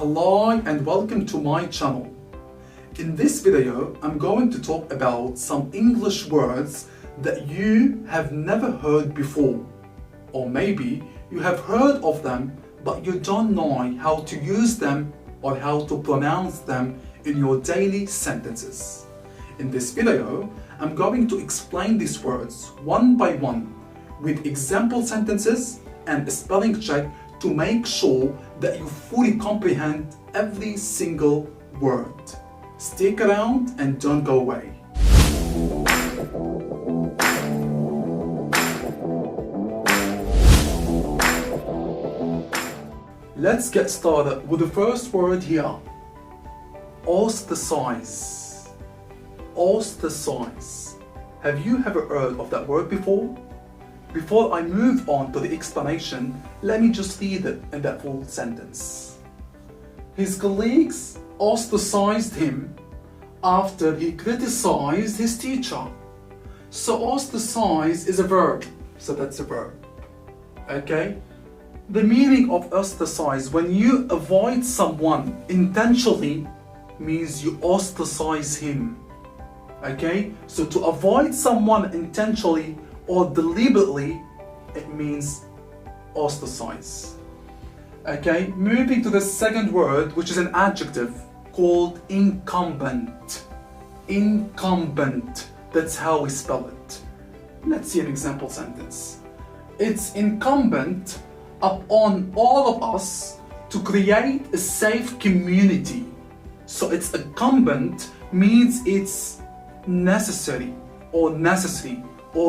Hello and welcome to my channel. In this video, I'm going to talk about some English words that you have never heard before. Or maybe you have heard of them, but you don't know how to use them or how to pronounce them in your daily sentences. In this video, I'm going to explain these words one by one with example sentences and a spelling check to make sure that you fully comprehend every single word. Stick around and don't go away. Let's get started with the first word here. Ostracize. Ostracize. Have you ever heard of that word before? Before I move on to the explanation, let me just read it in that full sentence. His colleagues ostracized him after he criticized his teacher. So ostracize is a verb, so that's a verb. Okay? The meaning of ostracize, when you avoid someone intentionally, means you ostracize him. Okay? So to avoid someone intentionally or deliberately, it means ostracize. Okay, moving to the second word, which is an adjective called incumbent. Incumbent, that's how we spell it. Let's see an example sentence. It's incumbent upon all of us to create a safe community. So it's incumbent means it's necessary or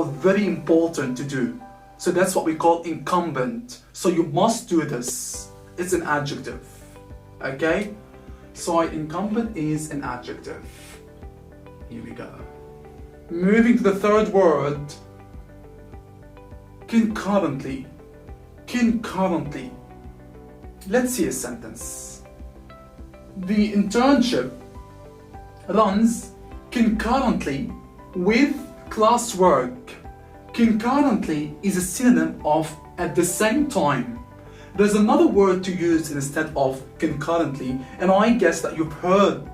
very important to do. So that's what we call incumbent. So you must do this. It's an adjective. Okay? So incumbent is an adjective. Here we go. Moving to the third word. Concurrently. Concurrently. Let's see a sentence. The internship runs concurrently with classwork. Concurrently is a synonym of at the same time. There's another word to use instead of concurrently, and I guess that you've heard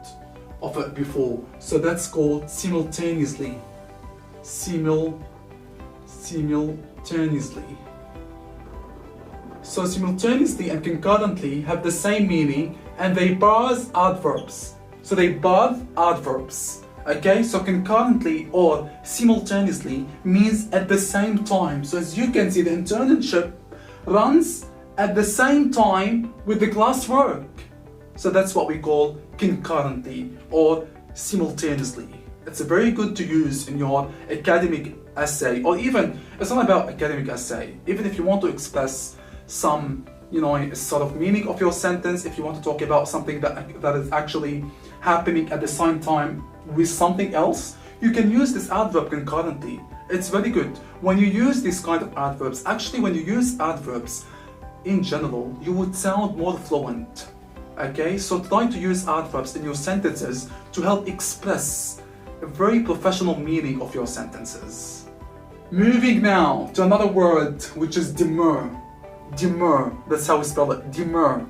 of it before. So that's called simultaneously. Simultaneously. So simultaneously and concurrently have the same meaning, and they birth adverbs. So they birth adverbs. Okay, so concurrently or simultaneously means at the same time. So as you can see, the internship runs at the same time with the classwork. So that's what we call concurrently or simultaneously. It's very good to use in your academic essay, or even, it's not about academic essay, even if you want to express some, sort of meaning of your sentence, if you want to talk about something that is actually happening at the same time with something else, you can use this adverb concurrently. It's very good. When you use these kind of adverbs, actually when you use adverbs in general, you would sound more fluent. Okay, so try to use adverbs in your sentences to help express a very professional meaning of your sentences. Moving now to another word, which is demur. Demur, that's how we spell it, demur.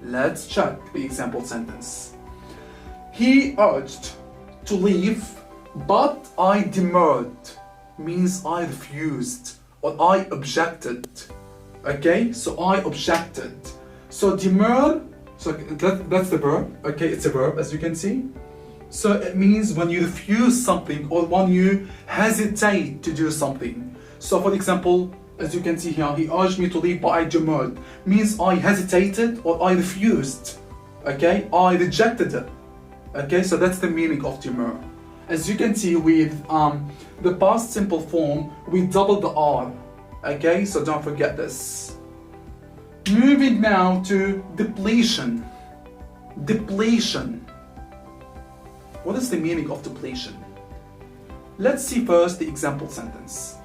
Let's check the example sentence. He urged to leave, but I demurred. Means I refused or I objected. Okay, so I objected. So demur, so that's the verb. Okay, it's a verb as you can see. So it means when you refuse something or when you hesitate to do something. So for example, as you can see here, he urged me to leave, but I demurred. Means I hesitated or I refused. Okay, I rejected it. Okay, so that's the meaning of demur. As you can see with the past simple form, we double the R. Okay, so don't forget this. Moving now to depletion. Depletion. What is the meaning of depletion? Let's see first the example sentence.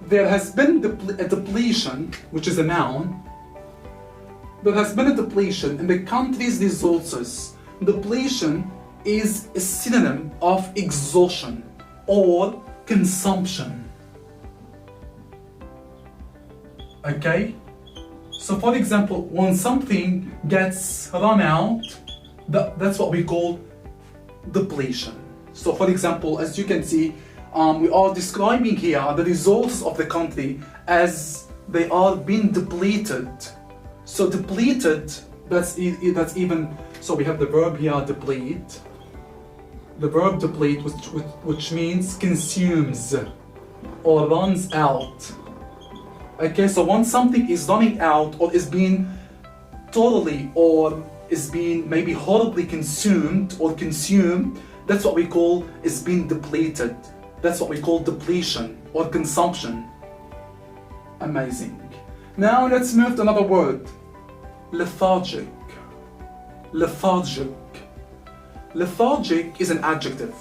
There has been a depletion, which is a noun. There has been a depletion in the country's resources. Depletion is a synonym of exhaustion or consumption. Okay? So for example, when something gets run out, that's what we call depletion. So for example, as you can see, we are describing here the resources of the country as they are being depleted. So depleted, that's even, so we have the verb here, deplete. The verb deplete, which means consumes or runs out. Okay, so when something is running out or is being totally or is being maybe horribly consumed or consumed, that's what we call is being depleted. That's what we call depletion or consumption. Amazing. Now let's move to another word. Lethargic. Lethargic. Lethargic is an adjective.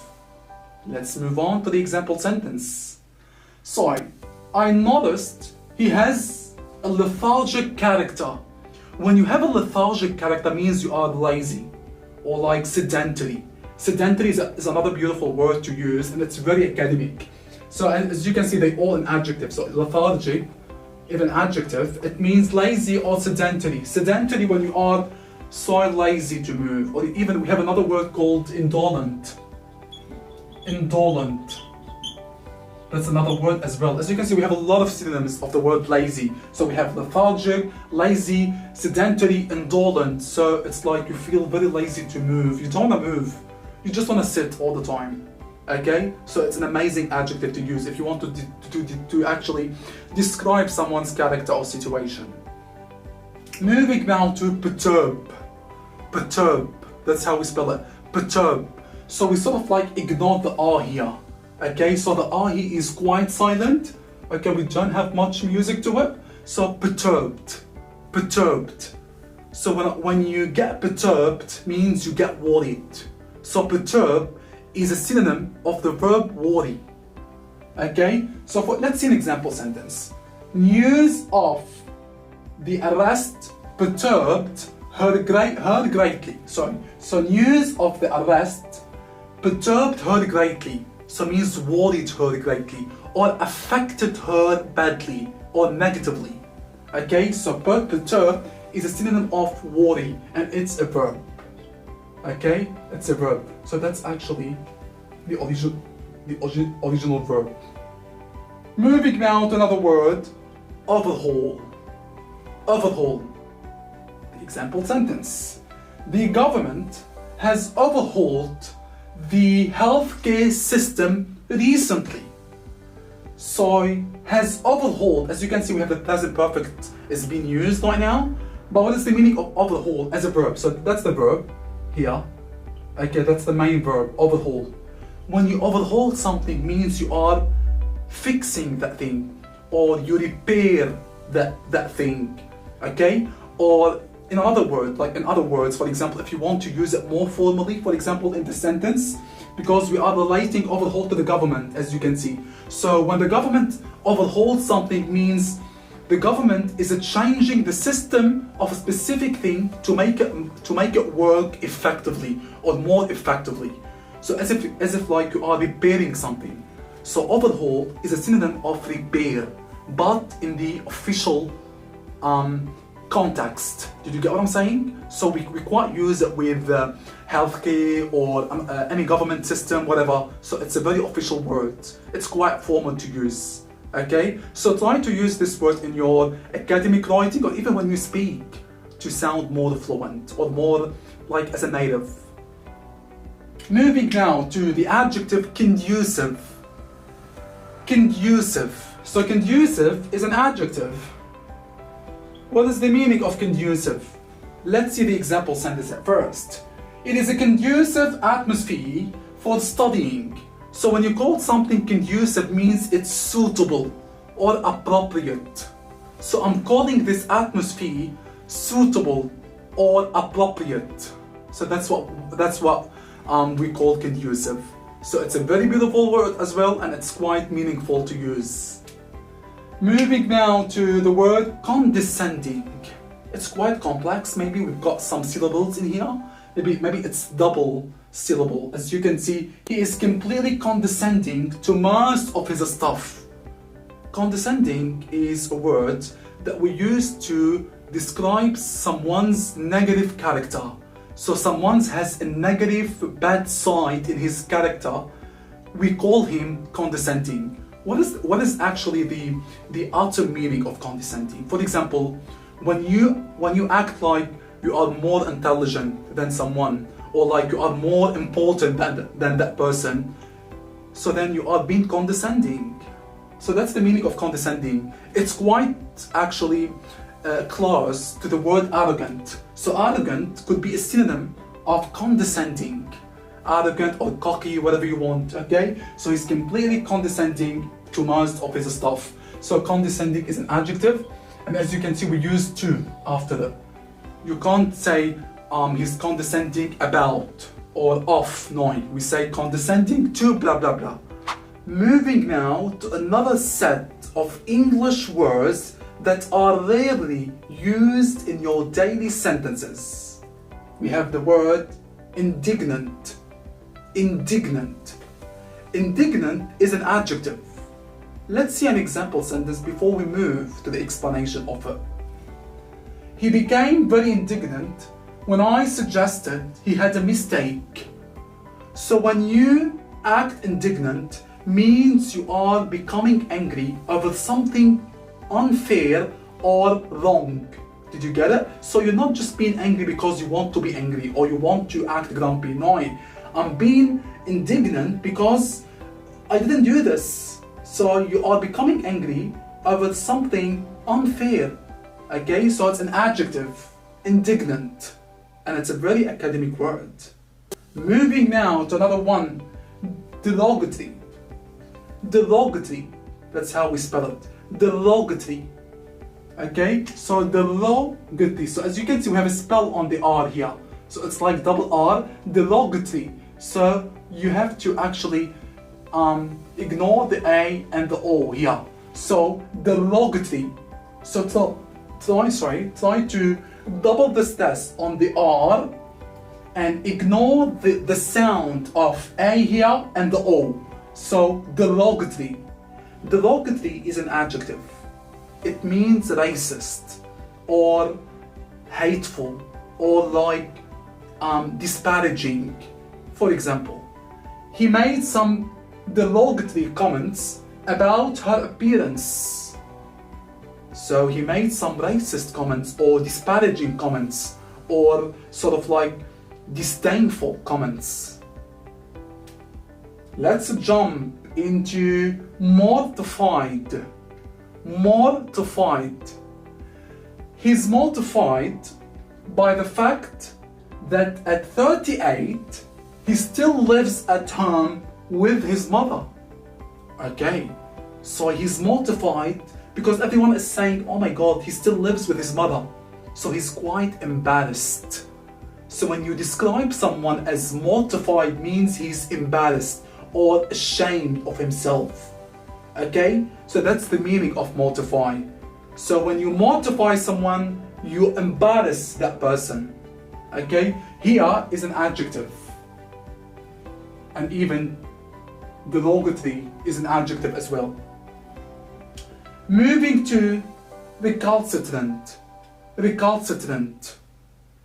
Let's move on to the example sentence. So, I noticed he has a lethargic character. When you have a lethargic character, means you are lazy or like sedentary. Sedentary is another beautiful word to use, and it's very academic. So as you can see, they're all an adjective. So lethargic is an adjective. It means lazy or sedentary. Sedentary when you are so lazy to move, or even we have another word called indolent. Indolent. That's another word as well. As you can see, we have a lot of synonyms of the word lazy. So we have lethargic, lazy, sedentary, indolent. So it's like you feel very lazy to move. You don't want to move. You just want to sit all the time. Okay? So it's an amazing adjective to use if you want to actually describe someone's character or situation. Moving now to perturb. Perturb. That's how we spell it. Perturb. So we sort of like ignore the R here. Okay, so the R here is quite silent. Okay, we don't have much music to it. So perturbed. Perturbed. So when you get perturbed, means you get worried. So perturb is a synonym of the verb worry. Okay, so let's see an example sentence. News of the arrest perturbed her greatly. Sorry. So news of the arrest perturbed her greatly. So means worried her greatly or affected her badly or negatively. Okay, so perturb is a synonym of worry and it's a verb. Okay, it's a verb. So that's actually the original verb. Moving now to another word, overhaul. Overhaul. The example sentence. The government has overhauled the healthcare system recently. So has overhauled, as you can see, we have the present perfect is being used right now. But what is the meaning of overhaul as a verb? So that's the verb here. Okay, that's the main verb, overhaul. When you overhaul something, means you are fixing that thing or you repair that thing. Okay, or in other words, for example, if you want to use it more formally, for example, in the sentence, because we are relating overhaul to the government, as you can see. So when the government overhauls something, means the government is changing the system of a specific thing to make it work effectively or more effectively. So as if like you are repairing something. So overhaul is a synonym of repair, but in the official context. Did you get what I'm saying? So we quite use it with healthcare or any government system, whatever. So it's a very official word. It's quite formal to use. Okay? So try to use this word in your academic writing or even when you speak to sound more fluent or more like as a native. Moving now to the adjective conducive. Conducive. So conducive is an adjective. What is the meaning of conducive? Let's see the example sentence at first. It is a conducive atmosphere for studying. So when you call something conducive, means it's suitable or appropriate. So I'm calling this atmosphere suitable or appropriate. So that's what we call conducive. So it's a very beautiful word as well, and it's quite meaningful to use. Moving now to the word condescending. It's quite complex. Maybe we've got some syllables in here. Maybe it's double syllable. As you can see, he is completely condescending to most of his stuff. Condescending is a word that we use to describes someone's negative character. So someone has a negative, bad side in his character, we call him condescending. What is actually the utter meaning of condescending? For example, when you act like you are more intelligent than someone, or like you are more important than that person, so then you are being condescending. So that's the meaning of condescending. It's quite actually close to the word arrogant. So arrogant could be a synonym of condescending. Arrogant or cocky, whatever you want, okay? So he's completely condescending to most of his stuff. So condescending is an adjective, and as you can see, we use to after it. You can't say he's condescending about or of, no, we say condescending to blah blah blah. Moving now to another set of English words that are rarely used in your daily sentences. We have the word indignant. Indignant. Indignant is an adjective. Let's see an example sentence before we move to the explanation of it. He became very indignant when I suggested he had a mistake. So when you act indignant, means you are becoming angry over something unfair or wrong. Did you get it? So you're not just being angry because you want to be angry or you want to act grumpy. No, I'm being indignant because I didn't do this. So you are becoming angry over something unfair. Okay, so it's an adjective, indignant, and it's a very academic word. Moving now to another one, derogatory. Derogatory, that's how we spell it. Derogatory. Okay, so derogatory. So as you can see, we have a spell on the R here. So it's like double R, derogatory. So you have to actually ignore the A and the O here. So derogatory. So try to double the stress on the R and ignore the sound of A here and the O. So derogatory. Derogatory is an adjective. It means racist or hateful or like disparaging. For example, he made some derogatory comments about her appearance. So he made some racist comments or disparaging comments or sort of like disdainful comments. Let's jump into mortified. Mortified. He's mortified by the fact that at 38 he still lives at home with his mother. Okay, so he's mortified because everyone is saying, oh my god, he still lives with his mother. So he's quite embarrassed. So when you describe someone as mortified, means he's embarrassed or ashamed of himself. Okay, so that's the meaning of mortify. So when you mortify someone, you embarrass that person. Okay, here is an adjective, and even derogatory is an adjective as well. Moving to recalcitrant. Recalcitrant.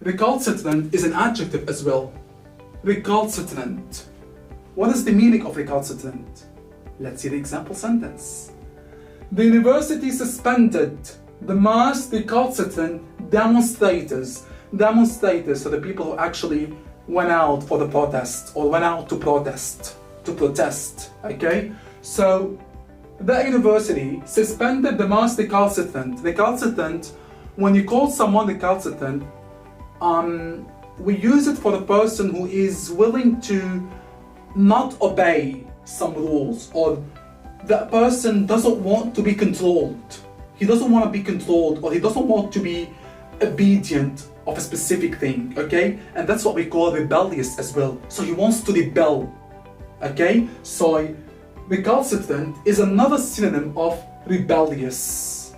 Recalcitrant is an adjective as well. Recalcitrant. What is the meaning of recalcitrant? Let's see the example sentence. The university suspended the most recalcitrant demonstrators. Demonstrators are the people who actually went out for the protest or went out to protest. Okay? So the university suspended the most recalcitrant. Recalcitrant, when you call someone recalcitrant, we use it for a person who is willing to not obey some rules, or that person doesn't want to be controlled. He doesn't want to be controlled, or he doesn't want to be obedient of a specific thing, okay? And that's what we call rebellious as well. So he wants to rebel, okay? So recalcitrant is another synonym of rebellious,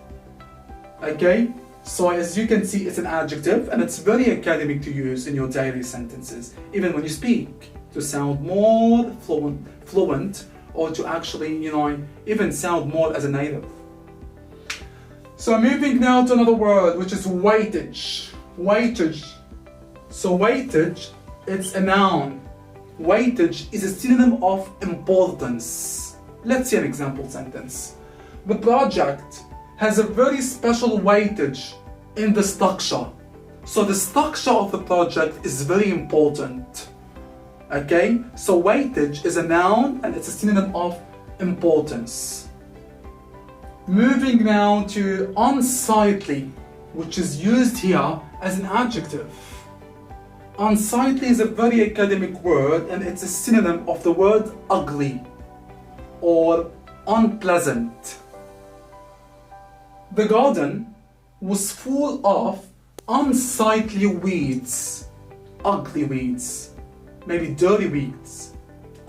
okay? So as you can see, it's an adjective, and it's very academic to use in your daily sentences, even when you speak, to sound more fluent, or to actually, even sound more as a native. So moving now to another word, which is weightage. Weightage. So weightage, it's a noun. Weightage is a synonym of importance. Let's see an example sentence. The project has a very special weightage in the structure. So the structure of the project is very important. Okay, so weightage is a noun and it's a synonym of importance. Moving now to unsightly, which is used here as an adjective. Unsightly is a very academic word and it's a synonym of the word ugly or unpleasant. The garden was full of unsightly weeds, ugly weeds, maybe dirty weeds,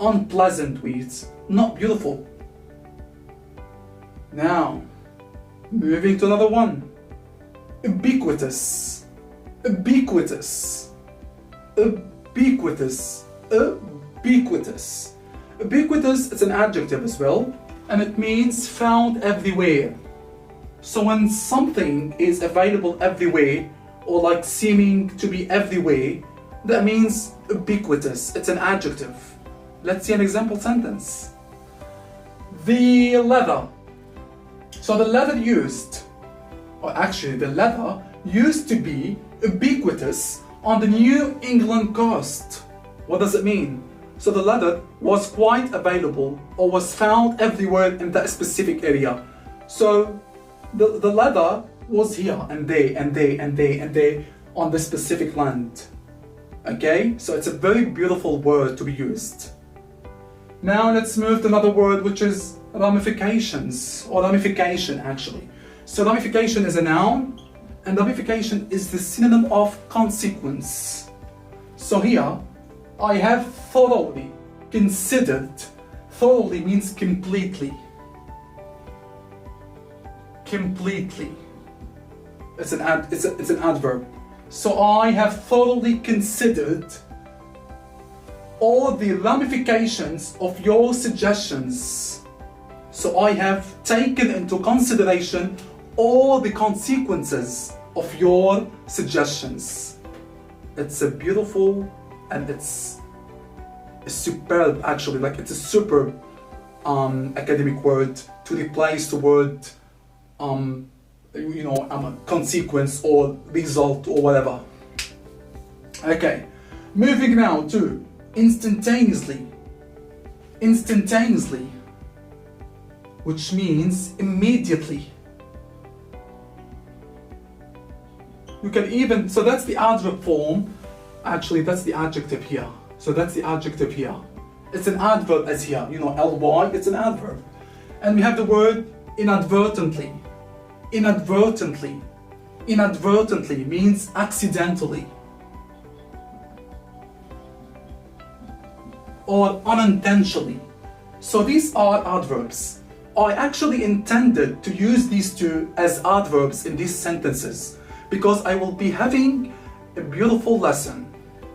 unpleasant weeds, not beautiful. Now, moving to another one. Ubiquitous. Ubiquitous. Ubiquitous. Ubiquitous. Ubiquitous is an adjective as well, and it means found everywhere. So when something is available everywhere, or like seeming to be everywhere, that means ubiquitous. It's an adjective. Let's see an example sentence. The leather. So the leather used, or actually the leather used to be ubiquitous on the New England coast. What does it mean? So the leather was quite available or was found everywhere in that specific area. So the leather was here and there and there and there and there on this specific land. Okay, so it's a very beautiful word to be used. Now let's move to another word, which is ramifications, or ramification actually. So ramification is a noun, and ramification is the synonym of consequence. So here, I have thoroughly considered. Thoroughly means completely. Completely. It's an adverb. So I have thoroughly considered all the ramifications of your suggestions. So I have taken into consideration all the consequences of your suggestions. It's a beautiful and it's a superb, actually, like it's a super academic word to replace the word consequence or result or whatever. Okay, moving now to instantaneously. Instantaneously, which means immediately. You can even, so that's the adverb form. Actually, that's the adjective here. So that's the adjective here. It's an adverb as here, ly, it's an adverb. And we have the word inadvertently. Inadvertently. Inadvertently means accidentally. Or unintentionally. So these are adverbs. I actually intended to use these two as adverbs in these sentences because I will be having a beautiful lesson,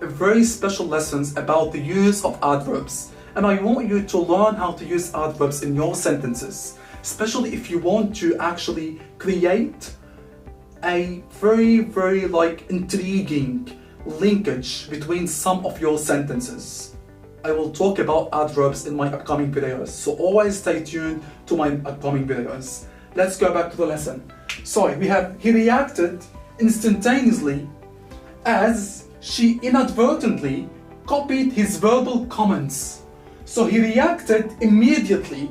a very special lessons about the use of adverbs. And I want you to learn how to use adverbs in your sentences, especially if you want to actually create a very, very intriguing linkage between some of your sentences. I will talk about adverbs in my upcoming videos, so always stay tuned to my upcoming videos. Let's go back to the lesson. So we have, he reacted instantaneously as she inadvertently copied his verbal comments. So he reacted immediately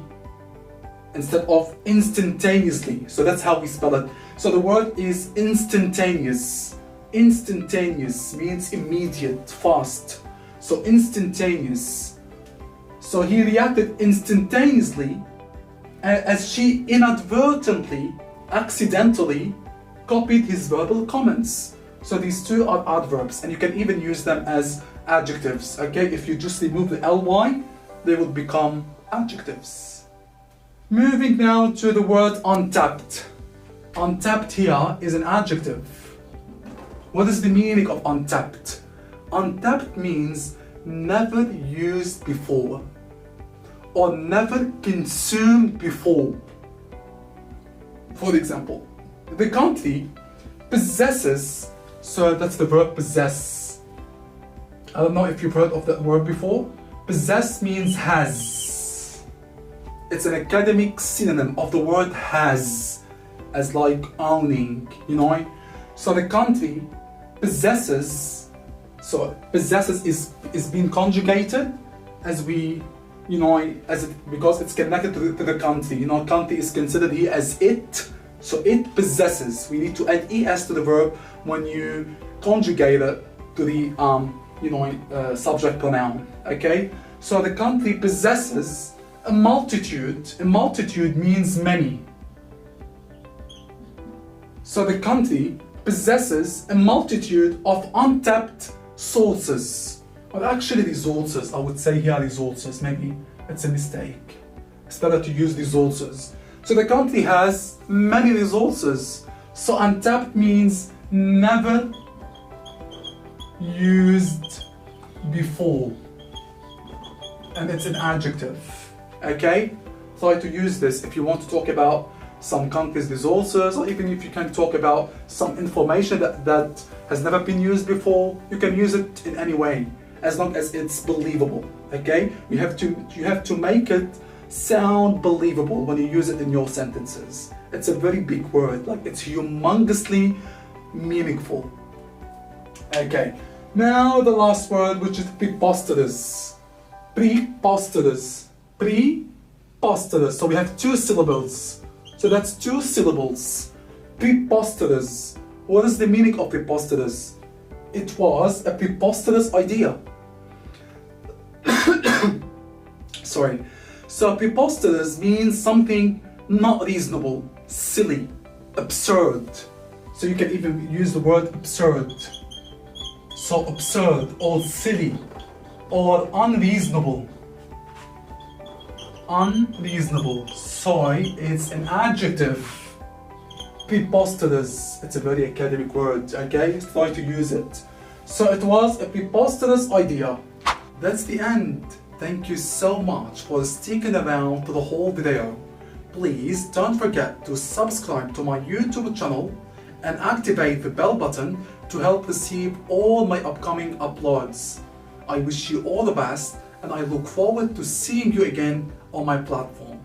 instead of instantaneously. So that's how we spell it. So the word is instantaneous. Instantaneous means immediate, fast. So instantaneous. So he reacted instantaneously as she inadvertently, accidentally copied his verbal comments. So these two are adverbs and you can even use them as adjectives. Okay, if you just remove the ly, they would become adjectives. Moving now to the word untapped. Untapped here is an adjective. What is the meaning of untapped? Untapped means never used before or never consumed before. For example, The country possesses, so that's the verb possess. I don't know if you've heard of that word before. Possess means has. It's an academic synonym of the word has, as like owning, you know? So the country possesses, so possesses is being conjugated as we, you know, as it, because it's connected to the country. You know, country is considered here as it, so it possesses. We need to add es to the verb when you conjugate it to the subject pronoun. Okay, so the country possesses a multitude. A multitude means many. So the country possesses a multitude of untapped sources. Well, actually resources, I would say here resources, maybe it's a mistake. It's better to use resources. So the country has many resources. So untapped means never used before. And it's an adjective, okay? Try to use this if you want to talk about some country's resources, or even if you can talk about some information that has never been used before. You can use it in any way, as long as it's believable, okay? You have to make it sound believable when you use it in your sentences. It's a very big word, like it's humongously meaningful. Okay, now the last word, which is preposterous. Preposterous. Preposterous. So we have two syllables. So that's two syllables. Preposterous. What is the meaning of preposterous? It was a preposterous idea. Sorry. So preposterous means something not reasonable, silly, absurd. So you can even use the word absurd. So absurd or silly or unreasonable. Unreasonable. Sorry, it's an adjective. Preposterous. It's a very academic word, okay? Try to use it. So it was a preposterous idea. That's the end. Thank you so much for sticking around to the whole video. Please don't forget to subscribe to my YouTube channel and activate the bell button to help receive all my upcoming uploads. I wish you all the best, and I look forward to seeing you again on my platform.